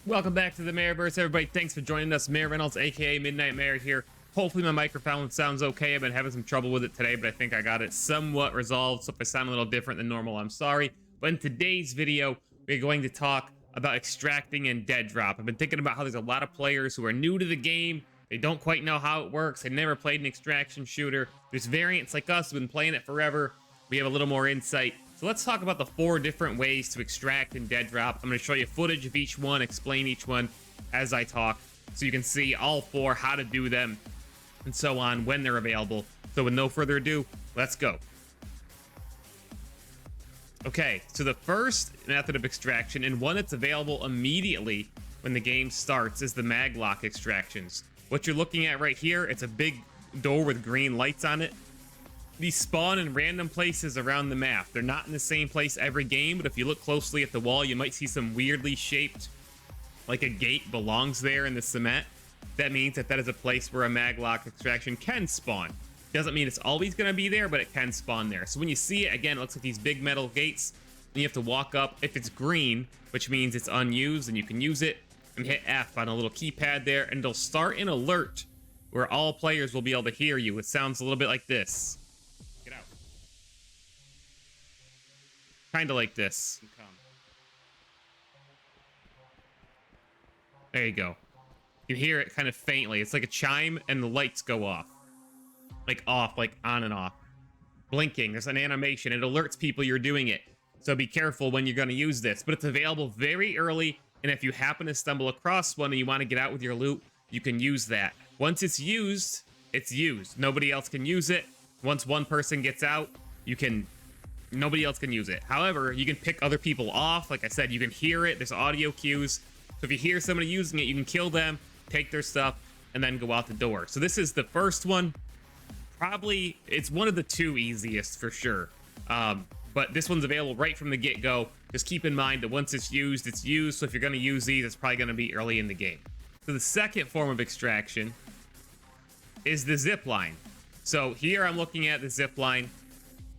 Welcome back to the Mayorverse, everybody. Thanks for joining us. Mayor Reynolds, aka Midnight Mayor here. Hopefully my microphone sounds okay. I've been having some trouble with it today, but I think I got it somewhat resolved. So if I sound a little different than normal, I'm sorry. But in today's video, we're going to talk about extracting and Deadrop. I've been thinking about how there's a lot of players who are new to the game. They don't quite know how it works. They never played an extraction shooter. There's variants like us who've been playing it forever. We have a little more insight. So let's talk about the 4 different ways to extract and Deadrop. I'm going to show you footage of each one, explain each one as I talk, so you can see all 4, how to do them, and so on when they're available. So with no further ado, let's go. Okay, so the first method of extraction, and one that's available immediately when the game starts, is the maglock extractions. What you're looking at right here, it's a big door with green lights on it. These spawn in random places around the map. They're not in the same place every game, but if you look closely at the wall, you might see some weirdly shaped, like a gate belongs there in the cement. That means that is a place where a maglock extraction can spawn. Doesn't mean it's always going to be there, but it can spawn there. So when you see it, again, it looks like these big metal gates, and you have to walk up. If it's green, which means it's unused and you can use it, and hit F on a little keypad there, and it'll start an alert where all players will be able to hear you. It sounds a little bit like this. Get out. Kind of like this. There you go. You hear it kind of faintly. It's like a chime, and the lights go off. Like off, like on and off. Blinking. There's an animation. It alerts people you're doing it. So be careful when you're going to use this. But it's available very early, and if you happen to stumble across one and you want to get out with your loot, you can use that. Once it's used, it's used. Nobody else can use it. Once one person gets out, nobody else can use it. However, you can pick other people off. Like I said, you can hear it. There's audio cues. So if you hear somebody using it, you can kill them, take their stuff, and then go out the door. So this is the first one. Probably, it's one of the 2 easiest for sure. But this one's available right from the get-go. Just keep in mind that once it's used, it's used. So if you're going to use these, it's probably going to be early in the game. So the second form of extraction is the zip line. So here I'm looking at the zip line.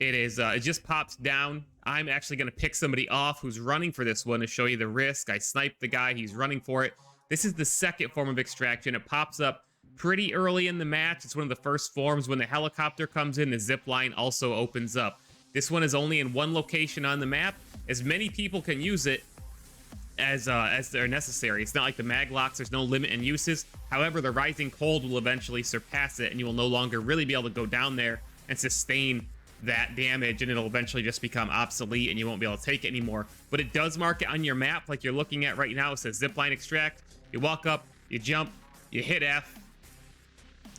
It just pops down. I'm actually going to pick somebody off who's running for this one to show you the risk. I sniped the guy. He's running for it. This is the second form of extraction. It pops up pretty early in the match. It's one of the first forms. When the helicopter comes in, the zip line also opens up. This one is only in one location on the map. As many people can use it as they're necessary. It's not like the maglocks. There's no limit in uses. However, the rising cold will eventually surpass it, and you will no longer really be able to go down there and sustain that damage, and it'll eventually just become obsolete and you won't be able to take it anymore. But it does mark it on your map like you're looking at right now. It says zipline extract. You walk up, you jump, you hit F,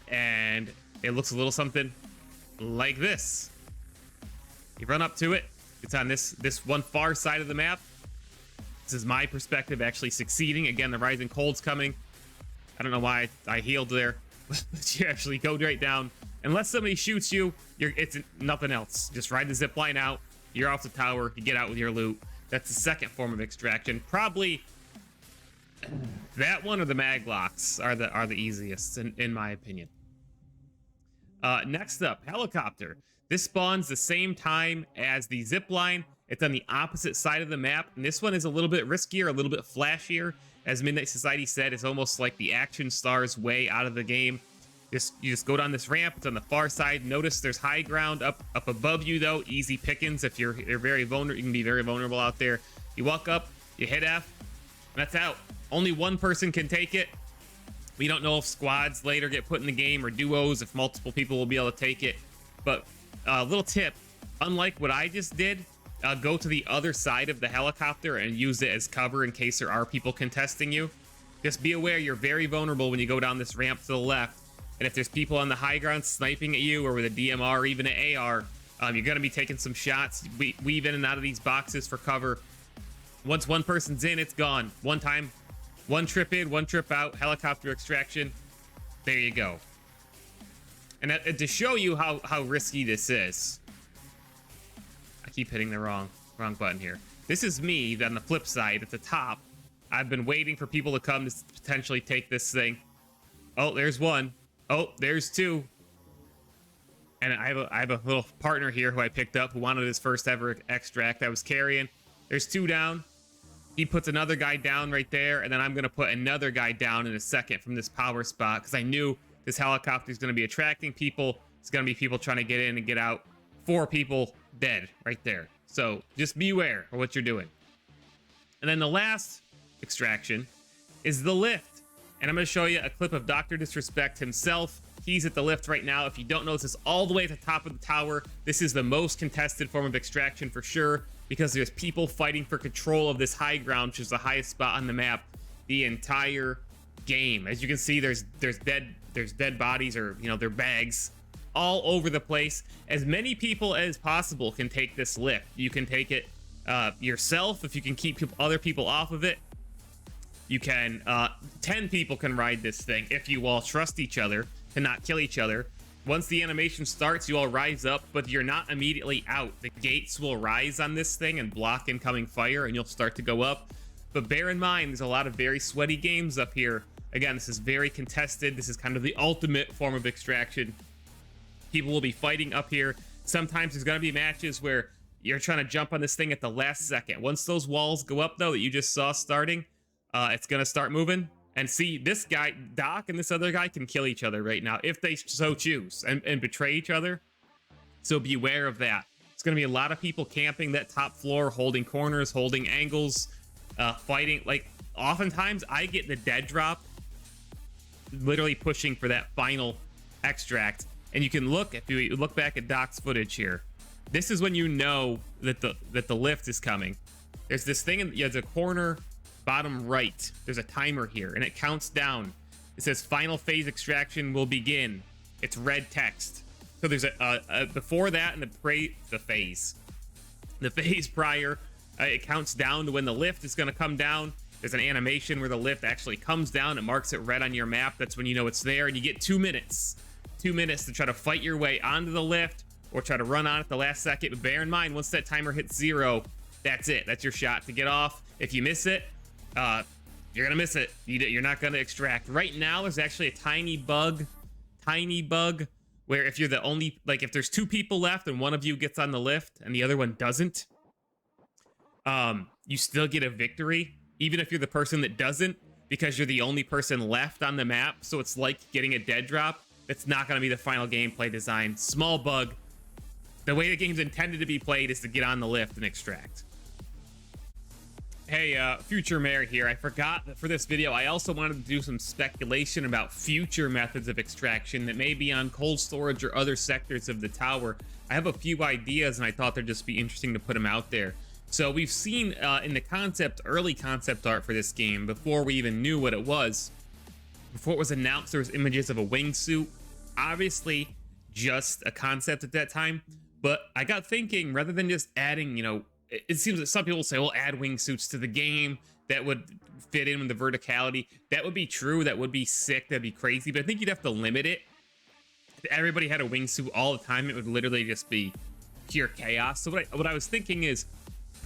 and it looks a little something like this. You run up to it. It's on this one far side of the map. This is my perspective actually succeeding. Again, the rising cold's coming. I don't know why I healed there. But you actually go right down. Unless somebody shoots you, it's nothing else. Just ride the zip line out. You're off the tower. You get out with your loot. That's the second form of extraction. Probably that one or the maglocks are the easiest in my opinion. Next up, helicopter. This spawns the same time as the zip line. It's on the opposite side of the map, and this one is a little bit riskier, a little bit flashier. As Midnight Society said, it's almost like the action stars way out of the game. You just go down this ramp. It's on the far side. Notice there's high ground up above you, though. Easy pickings. If you're very vulnerable, you can be very vulnerable out there. You walk up, you hit F, and that's out. Only one person can take it. We don't know if squads later get put in the game or duos, if multiple people will be able to take it. But a little tip, unlike what I just did, go to the other side of the helicopter and use it as cover in case there are people contesting you. Just be aware you're very vulnerable when you go down this ramp to the left. And if there's people on the high ground sniping at you or with a DMR or even an AR, you're going to be taking some shots. Weave in and out of these boxes for cover. Once one person's in, it's gone. One time, one trip in, one trip out, helicopter extraction. There you go. And to show you how risky this is, I keep hitting the wrong button here. This is me on the flip side at the top. I've been waiting for people to come to potentially take this thing. Oh, there's one. Oh, there's 2. And I have a little partner here who I picked up who wanted his first ever extract. I was carrying. There's 2 down. He puts another guy down right there, and then I'm going to put another guy down in a second from this power spot, because I knew this helicopter is going to be attracting people. It's going to be people trying to get in and get out. 4 people dead right there. So just beware of what you're doing. And then the last extraction is the lift. And I'm going to show you a clip of Dr. Disrespect himself. He's at the lift right now. If you don't know, this is all the way at the top of the tower. This is the most contested form of extraction for sure, because there's people fighting for control of this high ground, which is the highest spot on the map the entire game. As you can see, there's dead bodies, or they're bags all over the place. As many people as possible can take this lift. You can take it yourself if you can keep other people off of it. You can 10 people can ride this thing if you all trust each other to not kill each other. Once the animation starts, you all rise up, but you're not immediately out. The gates will rise on this thing and block incoming fire, and you'll start to go up. But bear in mind, there's a lot of very sweaty games up here. Again, this is very contested. This is kind of the ultimate form of extraction. People will be fighting up here. Sometimes there's going to be matches where you're trying to jump on this thing at the last second. Once those walls go up, though, that you just saw starting, it's going to start moving. And see, this guy, Doc, and this other guy can kill each other right now if they so choose and betray each other. So beware of that. It's going to be a lot of people camping that top floor, holding corners, holding angles, fighting. Like, oftentimes, I get the Deadrop literally pushing for that final extract. And you can look, if you look back at Doc's footage here, this is when you know that the lift is coming. There's this thing in the corner bottom right. There's a timer here, and it counts down. It says final phase extraction will begin. It's red text. So there's a before that, and the phase prior. It counts down to when the lift is going to come down. There's an animation where the lift actually comes down. It marks it red on your map. That's when you know it's there, and you get 2 minutes. 2 minutes to try to fight your way onto the lift or try to run on at the last second. But bear in mind, once that timer hits 0, that's it. That's your shot to get off. If you miss it, you're gonna miss it. You're not gonna extract. Right now, there's actually a tiny bug, where if you're the only, like, if there's 2 people left and one of you gets on the lift and the other one doesn't, you still get a victory, even if you're the person that doesn't, because you're the only person left on the map. So it's like getting a dead drop. It's not gonna be the final gameplay design. Small bug. The way the game's intended to be played is to get on the lift and extract. Hey, future mayor here. I forgot that for this video, I also wanted to do some speculation about future methods of extraction that may be on cold storage or other sectors of the tower. I have a few ideas, and I thought they'd just be interesting to put them out there. So we've seen in the early concept art for this game, before we even knew what it was, before it was announced, there was images of a wingsuit. Obviously, just a concept at that time. But I got thinking, rather than just adding, it seems that some people say, well, add wingsuits to the game. That would fit in with the verticality. That would be true. That would be sick. That'd be crazy. But I think you'd have to limit it. If everybody had a wingsuit all the time, it would literally just be pure chaos. So what I was thinking is,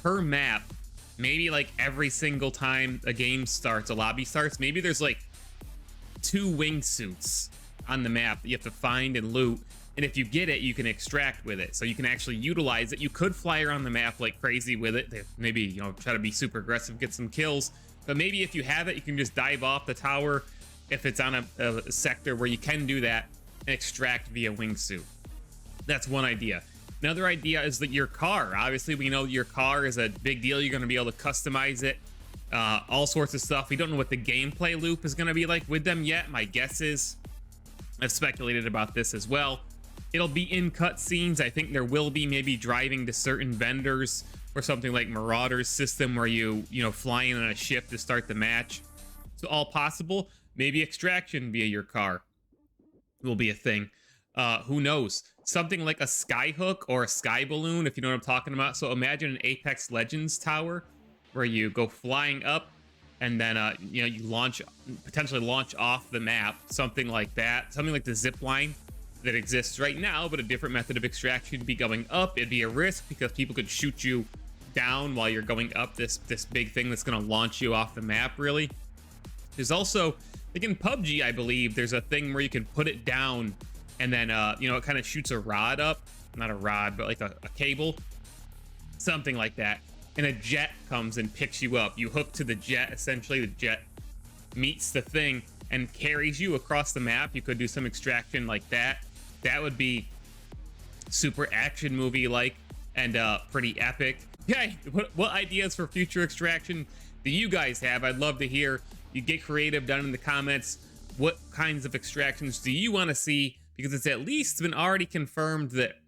per map, maybe like every single time a game starts, a lobby starts, maybe there's like 2 wingsuits on the map that you have to find and loot. And if you get it, you can extract with it. So you can actually utilize it. You could fly around the map like crazy with it. Maybe, try to be super aggressive, get some kills. But maybe if you have it, you can just dive off the tower if it's on a sector where you can do that and extract via wingsuit. That's one idea. Another idea is that your car. Obviously, we know your car is a big deal. You're going to be able to customize it. All sorts of stuff. We don't know what the gameplay loop is going to be like with them yet. My guess is, I've speculated about this as well, it'll be in cutscenes. I think there will be maybe driving to certain vendors or something like Marauder's system where you fly in on a ship to start the match. So all possible. Maybe extraction via your car will be a thing. Who knows? Something like a skyhook or a sky balloon, if you know what I'm talking about. So imagine an Apex Legends tower where you go flying up and then you potentially launch off the map. Something like that. Something like the zip line that exists right now, but a different method of extraction would be going up. It'd be a risk because people could shoot you down while you're going up this big thing that's going to launch you off the map, really. There's also, like in PUBG, I believe, there's a thing where you can put it down and then, it kind of shoots a rod up. Not a rod, but like a cable. Something like that. and a jet comes and picks you up. You hook to the jet, essentially the jet meets the thing and carries you across the map. You could do some extraction like that. That would be super action movie like and pretty epic. Yeah, what ideas for future extraction do you guys have? I'd love to hear. You get creative down in the comments. What kinds of extractions do you want to see? Because it's at least been already confirmed that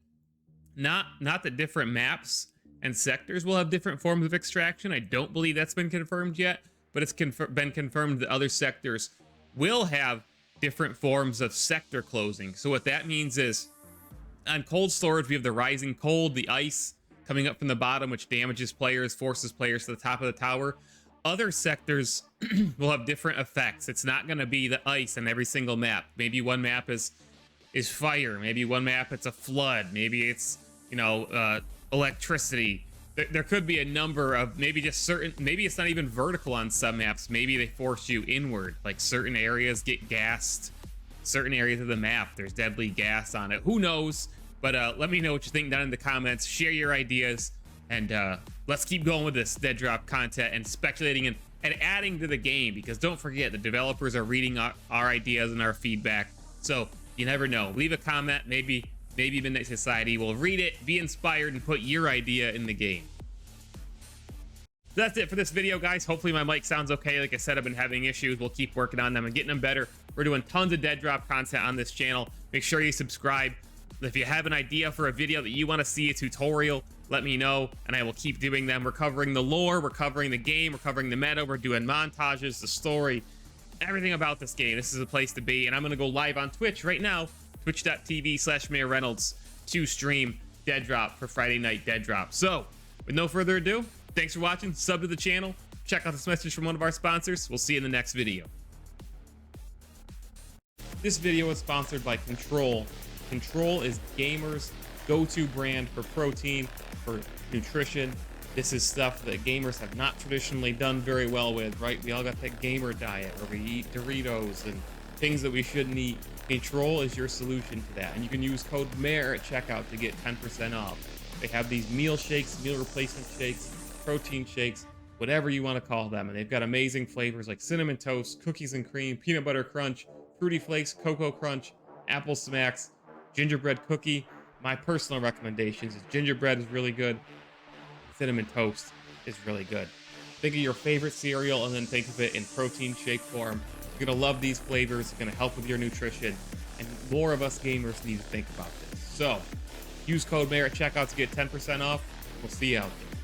not that different maps and sectors will have different forms of extraction. I don't believe that's been confirmed yet, but it's been confirmed that other sectors will have different forms of sector closing. So what that means is on cold storage, we have the rising cold, the ice coming up from the bottom, which damages players, forces players to the top of the tower. Other sectors will have different effects. It's not going to be the ice on every single map. Maybe one map is fire. Maybe one map it's a flood. Maybe it's, you know, electricity. There could be a number of maybe just certain, maybe it's not even vertical on some maps. Maybe they force you inward, like certain areas get gassed. Certain areas of the map, there's deadly gas on it. Who knows? But let me know what you think down in the comments. Share your ideas, and let's keep going with this Deadrop content and speculating and adding to the game, because don't forget, the developers are reading our ideas and our feedback. So you never know. Leave a comment. Maybe Midnight Society will read it, be inspired, and put your idea in the game. That's it for this video, guys. Hopefully my mic sounds okay. Like I said, I've been having issues. We'll keep working on them and getting them better. We're doing tons of Deadrop content on this channel. Make sure you subscribe. If you have an idea for a video that you want to see, a tutorial, let me know, and I will keep doing them. We're covering the lore, we're covering the game, we're covering the meta, we're doing montages, the story, everything about this game. This is a place to be, and I'm going to go live on Twitch right now, twitch.tv/MayorReynolds, to stream Deadrop for Friday Night Deadrop. So, with no further ado, thanks for watching, sub to the channel, check out this message from one of our sponsors. We'll see you in the next video. This video is sponsored by Control. Control is gamers' go-to brand for protein, for nutrition. This is stuff that gamers have not traditionally done very well with, right? We all got that gamer diet where we eat Doritos and things that we shouldn't eat. Control is your solution to that, and you can use code MAYOR at checkout to get 10% off. They have these meal shakes, meal replacement shakes, protein shakes, whatever you want to call them, and they've got amazing flavors like cinnamon toast, cookies and cream, peanut butter crunch, fruity flakes, cocoa crunch, apple smacks, gingerbread cookie. My personal recommendations is gingerbread is really good, cinnamon toast is really good. Think of your favorite cereal and then think of it in protein shake form. You're gonna love these flavors. It's gonna help with your nutrition, and more of us gamers need to think about this. So use code MAYOR at checkout to get 10% off. We'll see you out there.